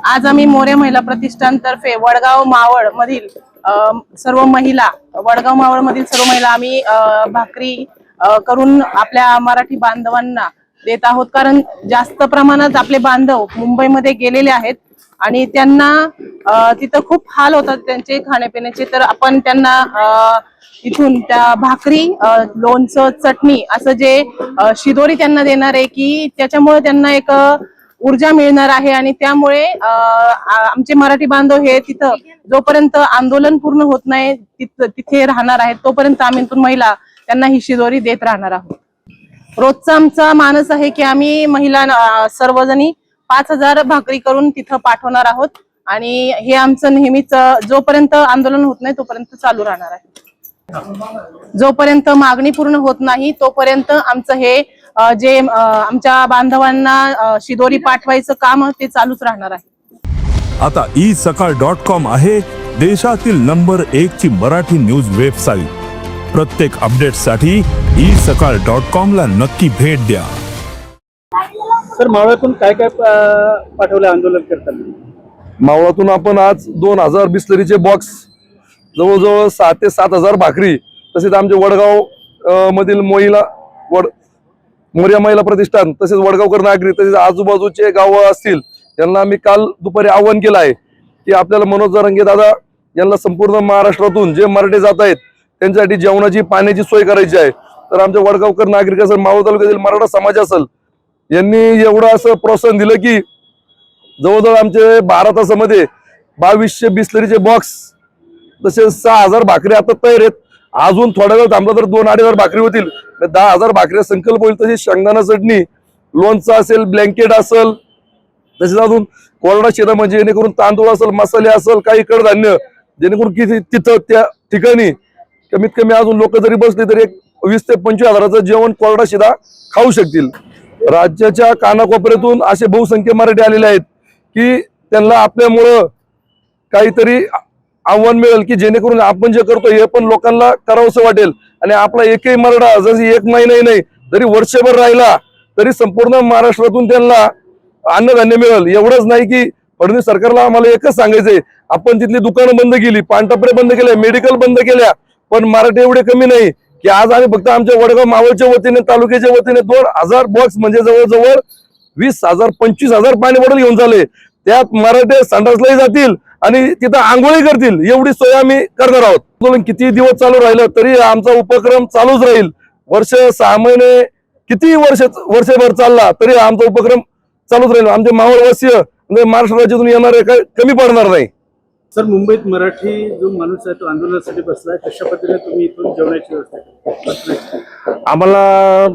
आज आम्ही मोरे महिला प्रतिष्ठान तर्फे वडगाव मावळ मधील सर्व महिला आम्ही भाकरी करून आपल्या मराठी बांधवांना देत आहोत। कारण जास्त प्रमाणात आपले बांधव मुंबईमध्ये गेलेले आहेत आणि त्यांना तिथं खूप हाल होतात त्यांचे खाण्यापिण्याचे। तर आपण त्यांना इथून त्या भाकरी, लोणचं, चटणी असं जे शिदोरी त्यांना देणार आहे की त्याच्यामुळे त्यांना एक ऊर्जा मिळणार आहे। आणि त्यामुळे आमचे मराठी बांधव हे तिथं जोपर्यंत आंदोलन पूर्ण होत नाही तिथे राहणार आहेत, तोपर्यंत आम्ही इथून महिला त्यांना ही शिदोरी देत राहणार आहोत। रोजचा आमचा मानस आहे की आम्ही महिला सर्वजणी 5000 भाकरी करून तिथं पाठवणार आहोत आणि हे आमचं नेहमीच जोपर्यंत आंदोलन होत नाही तोपर्यंत चालू राहणार आहे। जोपर्यंत मागणी पूर्ण होत नाही तोपर्यंत आमचं हे जे आमच्या बांधवांना शिदोरी पाठवायचं काम ते चालूच राहणार आहे। आता isakal.com आहे देशातील नंबर 1 ची मराठी न्यूज वेबसाईट। प्रत्येक अपडेटसाठी isakal.com ला नक्की भेट द्या। सर, मावळातून काय काय पाठवलं आंदोलन करताना? मावळातून आपण आज 2000 बिस्लरीचे बॉक्स, जवळजवळ 6 ते 7000 भाकरी, तसेच आमचे वडगाव मधील मोरिया महिला प्रतिष्ठान, तसेच वडगावकर नागरी, तसेच आजूबाजूचे गाव असतील यांना आम्ही काल दुपारी आवाहन केलं आहे की आपल्याला मनोज जरांगे दादा यांना संपूर्ण महाराष्ट्रातून जे मराठी जात आहेत त्यांच्यासाठी जेवणाची, पाण्याची सोय करायची आहे। तर आमच्या वडगावकर नागरिक असेल, मावळ तालुक्यातील मराठा समाज असेल, यांनी एवढं असं प्रोत्साहन दिलं की जवळजवळ आमचे 12 तासामध्ये 2200 बिस्लरीचे बॉक्स, तसेच 6000 भाकरी आता तयार आहेत। अजून थोडा वेळ थांबला तर 2-2500 भाकरी होतील, 10,000 भाकरी संकल्प होईल। तसेच शेंगदाणा चटणी, लोणचं असेल, ब्लँकेट असेल, तसेच अजून कोरडा शिरा म्हणजे जेणेकरून तांदूळ असेल, मसाले असेल, काही कडधान्य, जेणेकरून की तिथं त्या ठिकाणी कमीत कमी अजून लोक जरी बसले तरी 20 ते 25 हजाराचं जेवण, कोरडा शिरा खाऊ शकतील। राज्याच्या कानाकोपऱ्यातून असे बहुसंख्य मराठी आलेले आहेत की त्यांना आपल्यामुळं काहीतरी आव्हान मिळेल की जेणेकरून आपण जे करतो हे पण लोकांना करावंसं वाटेल। आणि आपला एकही मराठा जरी 1 महिनाही नाही तरी वर्षभर राहिला तरी संपूर्ण महाराष्ट्रातून त्यांना अन्नधान्य मिळेल। एवढंच नाही की फडणवीस सरकारला आम्हाला एकच सांगायचंय, आपण तिथली दुकानं बंद केली, पानटपरे बंद केल्या, मेडिकल बंद केल्या, पण मराठी एवढे कमी नाही की आज आम्ही फक्त आमच्या वडगाव मावळच्या वतीने, तालुक्याच्या वतीने 2000 बॉक्स म्हणजे जवळजवळ 20,000-25,000 पाणी बॉटल घेऊन झाले। त्यात मराठे संडासलाही जातील आणि तिथं आंघोळी करतील एवढी सोय आम्ही करणार आहोत। आंदोलन किती दिवस चालू राहिलं तरी आमचा उपक्रम चालूच राहील। वर्ष, 6 महिने, किती वर्षभर चालला तरी आमचा उपक्रम चालूच राहील। आमचे मावळवासी म्हणजे महाराष्ट्र राज्यातून येणारे काही कमी पडणार नाही। सर, मुंबईत मराठी जो माणूस आहे तो आंदोलनासाठी बसलाय, कशा पद्धतीने तुम्ही इथून जेवणाची व्यवस्था? आम्हाला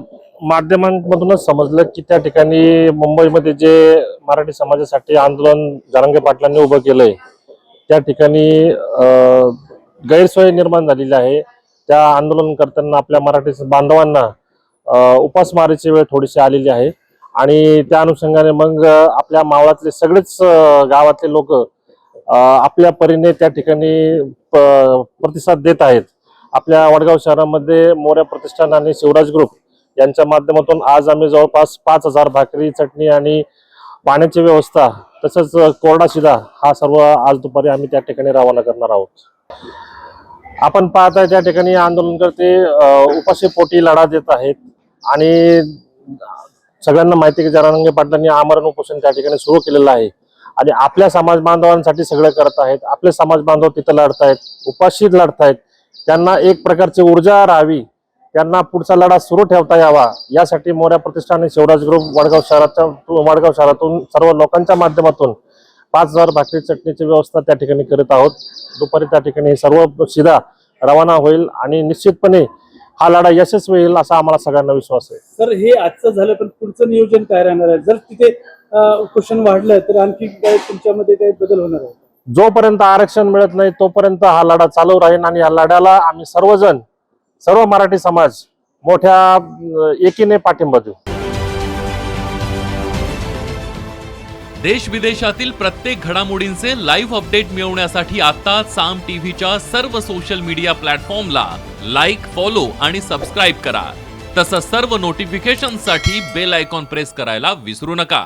माध्यमांमधूनच समजलं की त्या ठिकाणी मुंबईमध्ये जे मराठी समाजासाठी आंदोलन जरांगे पाटलांनी उभं केलंय त्या ठिकाणी गैरसोय निर्माण झालेली आहे। त्या आंदोलन करताना आपल्या मराठी बांधवांना उपासमारीची वेळ थोडीशी आलेली आहे आणि त्या अनुषंगाने मग आपल्या मावळातले सगळेच गावातले लोक आपल्या परीने त्या ठिकाणी प्रतिसाद देत आहेत। आपल्या वडगाव शहरामध्ये मोऱ्या प्रतिष्ठान आणि शिवराज ग्रुप यांच्या माध्यमातून आज आम्ही जवळपास 5000 भाकरी, चटणी आणि पाण्याची व्यवस्था तसंच कोरडा शिरा हा सर्व आज दुपारी आम्ही त्या ठिकाणी रवाना करणार आहोत। आपण पाहताय त्या ठिकाणी आंदोलनकर्ते उपाशी पोटी लढा देत आहेत आणि सगळ्यांना माहिती की जरांगे पाटलांनी आमरण उपोषण त्या ठिकाणी सुरू केलेलं आहे आणि आपल्या समाज बांधवांसाठी सगळं करत आहेत। आपले समाज बांधव तिथं लढतायत, उपाशी लढतायत, त्यांना एक प्रकारची ऊर्जा राहावी, त्यांना पुढचा लढा सुरू ठेवता यावा यासाठी मोऱ्या प्रतिष्ठान आणि शिवराज ग्रुप वडगाव शहरातून सर्व लोकांच्या माध्यमातून 5000 भाकरी, चटणीची व्यवस्था त्या ठिकाणी करत आहोत। दुपारी त्या ठिकाणी सर्व शिरा रवाना होईल आणि निश्चितपणे हा लढा यशस्वी होईल असा आम्हाला सगळ्यांना विश्वास आहे। सर, हे आजचं झालं, पण पुढचं नियोजन काय राहणार आहे? जर तिथे उपोषण वाढलं तर आणखी काय तुमच्यामध्ये काही बदल होणार आहे? जोपर्यंत आरक्षण मिळत नाही तोपर्यंत हा लढा चालू राहील आणि या लढ्याला आम्ही सर्व मराठी समाज मोठ्या एकीने पाठिंबा देऊ। देश विदेशातील प्रत्येक घडामोडींचे लाईव्ह अपडेट मिळवण्यासाठी आता साम टीव्हीच्या सर्व सोशल मीडिया प्लॅटफॉर्मला लाईक, फॉलो आणि सबस्क्राईब करा। तसंच सर्व नोटिफिकेशनसाठी बेल आयकॉन प्रेस करायला विसरू नका।